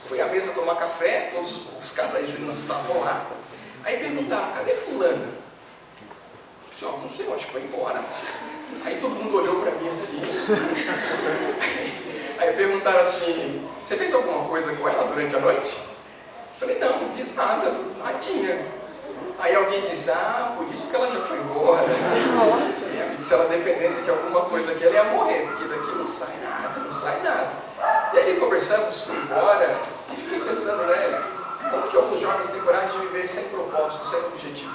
Fui à mesa tomar café, todos os casais estavam lá. Aí perguntaram, cadê fulana? Eu disse, não sei, acho que foi embora. Aí todo mundo olhou para mim assim. Aí perguntaram assim, você fez alguma coisa com ela durante a noite? Eu falei, não fiz nada, nadinha. Aí alguém disse, por isso que ela já foi embora. E se ela dependesse de alguma coisa aqui, ela ia morrer, porque daqui não sai nada, não sai nada. E aí conversamos, fui embora, e fiquei pensando, né, como que alguns jovens têm coragem de viver sem propósito, sem objetivo?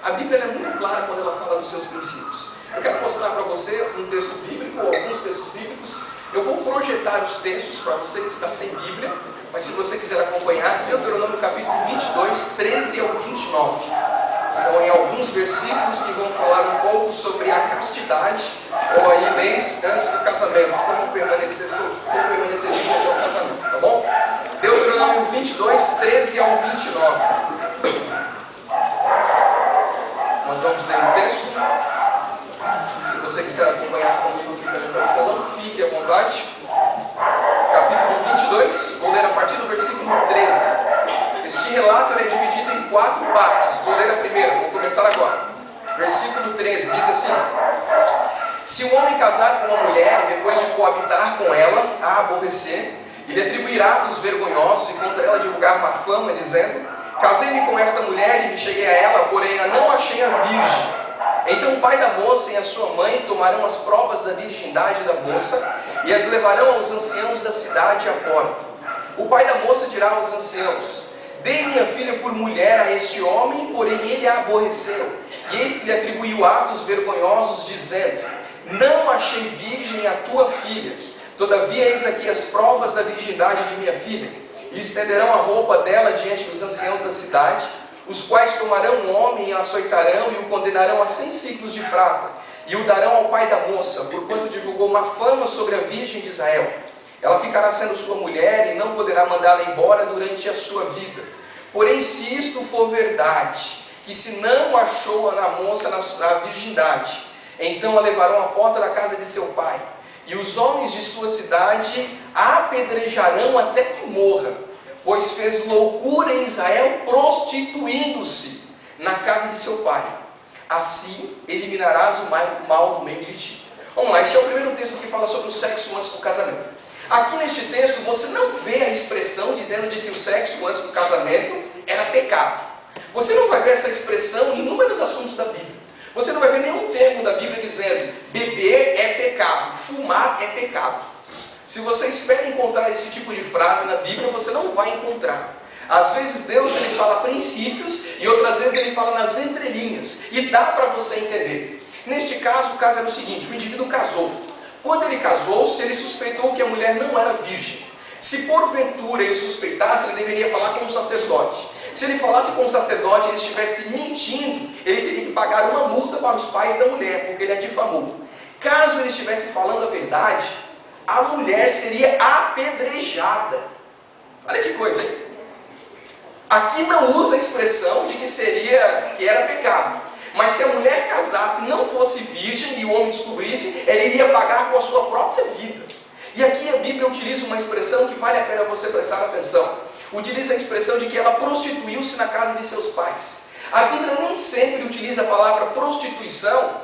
A Bíblia é muito clara quando ela fala dos seus princípios. Eu quero mostrar para você um texto bíblico, ou alguns textos bíblicos. Eu vou projetar os textos para você que está sem Bíblia, mas se você quiser acompanhar, Deuteronômio capítulo 22, 13 ao 29. São em alguns versículos que vão falar um pouco sobre a castidade, ou aí leis antes do casamento, como permanecer virgem até o casamento, tá bom? Deuteronômio 22, 13 ao 29. Nós vamos ler o texto. Se você quiser acompanhar comigo clicando no telão, fique à vontade. Capítulo 22, vou ler a partir do versículo 13. Este relato é dividido em 4 partes. Vou ler a primeira, vou começar agora. Versículo 13 diz assim: se um homem casar com uma mulher e depois de coabitar com ela, a aborrecer, e lhe atribuir atos vergonhosos e contra ela divulgar má fama, dizendo: casei-me com esta mulher e me cheguei a ela, porém a não achei a virgem. Então o pai da moça e a sua mãe tomarão as provas da virgindade da moça e as levarão aos anciãos da cidade à porta. O pai da moça dirá aos anciãos: dei minha filha por mulher a este homem, porém ele a aborreceu. E eis que lhe atribuiu atos vergonhosos, dizendo: não achei virgem a tua filha. Todavia eis aqui as provas da virgindade de minha filha. E estenderão a roupa dela diante dos anciãos da cidade, os quais tomarão um homem e açoitarão e o condenarão a 100 siclos de prata, e o darão ao pai da moça, porquanto divulgou uma fama sobre a virgem de Israel. Ela ficará sendo sua mulher e não poderá mandá-la embora durante a sua vida. Porém, se isto for verdade, que se não achou na moça na virgindade, então a levarão à porta da casa de seu pai, e os homens de sua cidade a apedrejarão até que morra, pois fez loucura em Israel, prostituindo-se na casa de seu pai. Assim eliminarás o mal do meio de ti. Vamos lá, este é o primeiro texto que fala sobre o sexo antes do casamento. Aqui neste texto você não vê a expressão dizendo de que o sexo antes do casamento era pecado. Você não vai ver essa expressão em inúmeros assuntos da Bíblia. Você não vai ver nenhum termo da Bíblia dizendo beber é pecado, fumar é pecado. Se você espera encontrar esse tipo de frase na Bíblia, você não vai encontrar. Às vezes Deus ele fala princípios e outras vezes ele fala nas entrelinhas. E dá para você entender. Neste caso, o caso era o seguinte: o indivíduo casou. Quando ele casou-se, ele suspeitou que a mulher não era virgem. Se porventura ele suspeitasse, ele deveria falar com o sacerdote. Se ele falasse com o sacerdote e ele estivesse mentindo, ele teria que pagar uma multa para os pais da mulher, porque ele a difamou. Caso ele estivesse falando a verdade, a mulher seria apedrejada. Olha que coisa, hein? Aqui não usa a expressão de que era pecado. Mas se a mulher casasse e não fosse virgem e o homem descobrisse, ela iria pagar com a sua própria vida. E aqui a Bíblia utiliza uma expressão que vale a pena você prestar atenção. Utiliza a expressão de que ela prostituiu-se na casa de seus pais. A Bíblia nem sempre utiliza a palavra prostituição,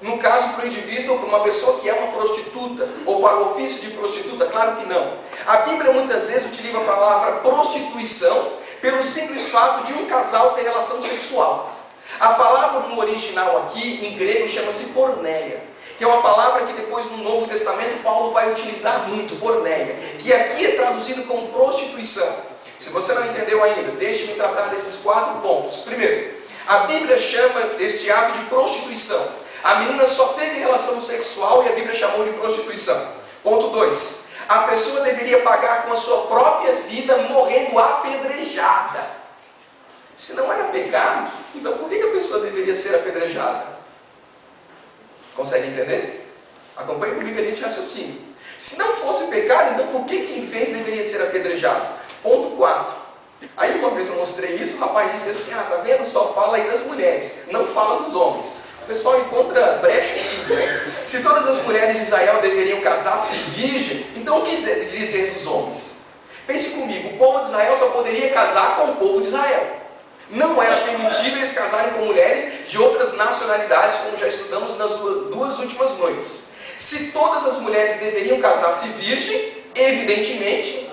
no caso para o indivíduo ou para uma pessoa que é uma prostituta, ou para o ofício de prostituta, claro que não. A Bíblia muitas vezes utiliza a palavra prostituição pelo simples fato de um casal ter relação sexual. A palavra no original aqui, em grego, chama-se porneia, que é uma palavra que depois no Novo Testamento Paulo vai utilizar muito, porneia, que aqui é traduzido como prostituição. Se você não entendeu ainda, deixe-me tratar desses 4 pontos. Primeiro, a Bíblia chama este ato de prostituição. A menina só teve relação sexual e a Bíblia chamou de prostituição. Ponto 2. A pessoa deveria pagar com a sua própria vida, morrendo apedrejada. Se não era pecado, então por que a pessoa deveria ser apedrejada? Consegue entender? Acompanhe comigo a linha de raciocínio. Se não fosse pecado, então por que quem fez deveria ser apedrejado? Ponto 4. Aí uma vez eu mostrei isso, o rapaz disse assim: tá vendo? Só fala aí das mulheres, não fala dos homens. O pessoal encontra brecha em tudo, né? Se todas as mulheres de Israel deveriam casar-se virgem, então o que dizer dos homens? Pense comigo, o povo de Israel só poderia casar com o povo de Israel. Não era permitido eles casarem com mulheres de outras nacionalidades, como já estudamos nas duas últimas noites. Se todas as mulheres deveriam casar-se virgem, evidentemente,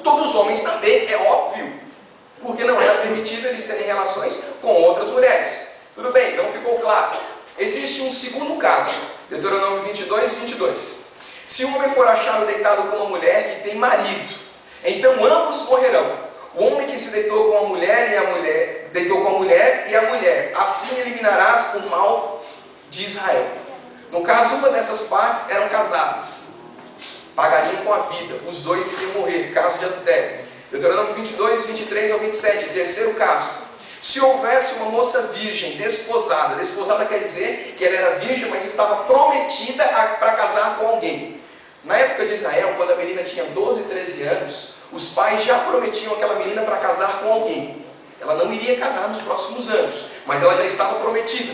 todos os homens também, é óbvio, porque não era permitido eles terem relações com outras mulheres. Tudo bem, não ficou claro. Existe um segundo caso, Deuteronômio 22, 22. Se um homem for achado deitado com uma mulher que tem marido, então ambos morrerão. O homem que se deitou com a mulher e a mulher deitou com a mulher, assim eliminarás o mal de Israel. No caso, uma dessas partes eram casadas, pagariam com a vida, os dois iriam morrer, caso de adultério. Deuteronômio 22, 23 ao 27, terceiro caso. Se houvesse uma moça virgem, desposada quer dizer que ela era virgem, mas estava prometida para casar com alguém. Na época de Israel, quando a menina tinha 12, 13 anos, os pais já prometiam aquela menina para casar com alguém. Ela não iria casar nos próximos anos, mas ela já estava prometida.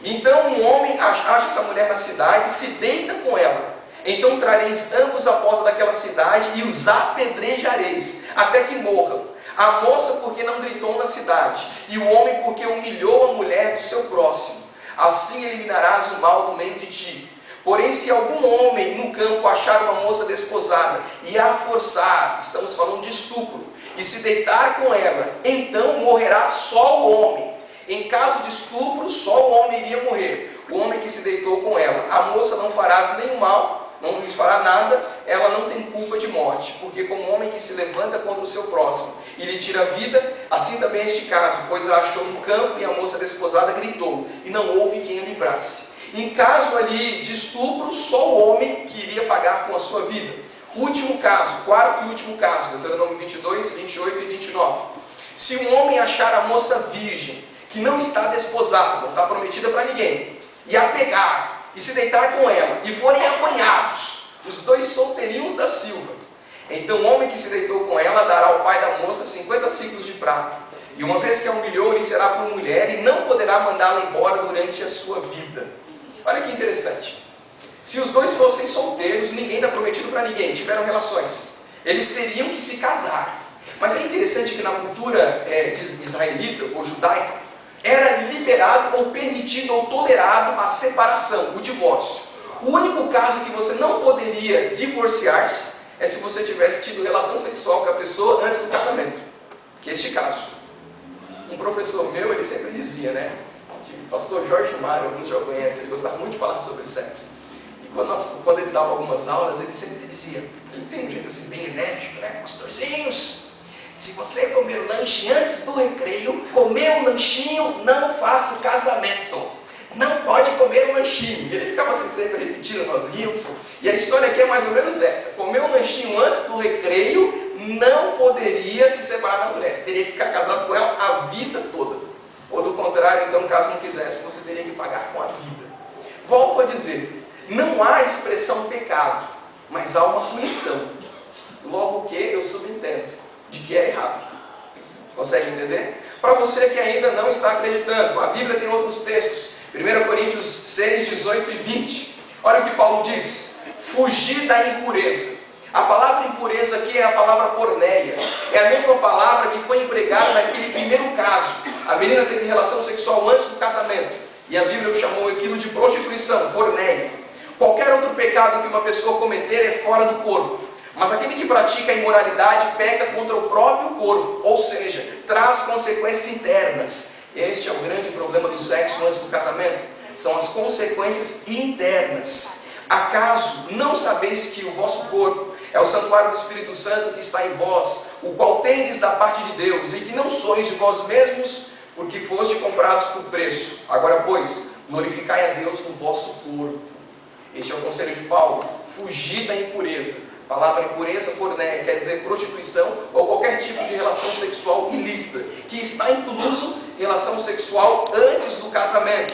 Então um homem acha essa mulher na cidade, se deita com ela. Então trareis ambos à porta daquela cidade e os apedrejareis, até que morram. A moça porque não gritou na cidade, e o homem porque humilhou a mulher do seu próximo. Assim eliminarás o mal do meio de ti. Porém, se algum homem no campo achar uma moça desposada e a forçar, estamos falando de estupro, e se deitar com ela, então morrerá só o homem. Em caso de estupro, só o homem iria morrer, o homem que se deitou com ela. A moça não fará nenhum mal, não lhes fará nada, ela não tem culpa de morte, porque como homem que se levanta contra o seu próximo e lhe tira a vida, assim também é este caso, pois a achou no campo e a moça desposada gritou, e não houve quem a livrasse. Em caso ali de estupro, só o homem que iria pagar com a sua vida. Último caso, quarto e último caso, Deuteronômio 22, 28 e 29. Se um homem achar a moça virgem, que não está desposada, não está prometida para ninguém, e a pegar, e se deitar com ela, e forem apanhados, os dois solteirinhos da Silva, então o homem que se deitou com ela dará ao pai da moça 50 ciclos de prata, e uma vez que a humilhou, lhe será por mulher, e não poderá mandá-la embora durante a sua vida. Olha que interessante. Se os dois fossem solteiros, ninguém está prometido para ninguém, tiveram relações, eles teriam que se casar. Mas é interessante que na cultura israelita ou judaica, era liberado ou permitido ou tolerado a separação, o divórcio. O único caso que você não poderia divorciar-se é se você tivesse tido relação sexual com a pessoa antes do casamento, que é este caso. Um professor meu, ele sempre dizia, né? O pastor Jorge Mário, alguns já conhecem, ele gostava muito de falar sobre sexo. E quando ele dava algumas aulas, ele sempre dizia, ele tem um jeito assim bem enérgico, né? Pastorzinhos, se você comer o lanche antes do recreio, comer um lanchinho, não faça o casamento. Não pode comer um lanchinho. E ele ficava assim sempre repetindo, nós rimos. E a história aqui é mais ou menos essa. Comer um lanchinho antes do recreio, não poderia se separar da mulher. Você teria que ficar casado com ela a vida toda. Ou do contrário, então, caso não quisesse, você teria que pagar com a vida. Volto a dizer, não há expressão pecado, mas há uma punição. Logo que eu subentendo de que é errado. Consegue entender? Para você que ainda não está acreditando, a Bíblia tem outros textos. 1 Coríntios 6, 18 e 20. Olha o que Paulo diz. Fugir da impureza. A palavra impureza aqui é a palavra porneia. É a mesma palavra que foi empregada naquele primeiro caso. A menina teve relação sexual antes do casamento. E a Bíblia chamou aquilo de prostituição, porneia. Qualquer outro pecado que uma pessoa cometer é fora do corpo. Mas aquele que pratica a imoralidade peca contra o próprio corpo. Ou seja, traz consequências internas. Este é o grande problema do sexo antes do casamento. São as consequências internas. Acaso não sabeis que o vosso corpo é o santuário do Espírito Santo que está em vós, o qual tendes da parte de Deus, e que não sois de vós mesmos, porque foste comprados por preço? Agora, pois, glorificai a Deus no vosso corpo. Este é o conselho de Paulo. Fugir da impureza. A palavra impureza, porneia, quer dizer prostituição ou qualquer tipo de relação sexual ilícita, que está incluso relação sexual antes do casamento.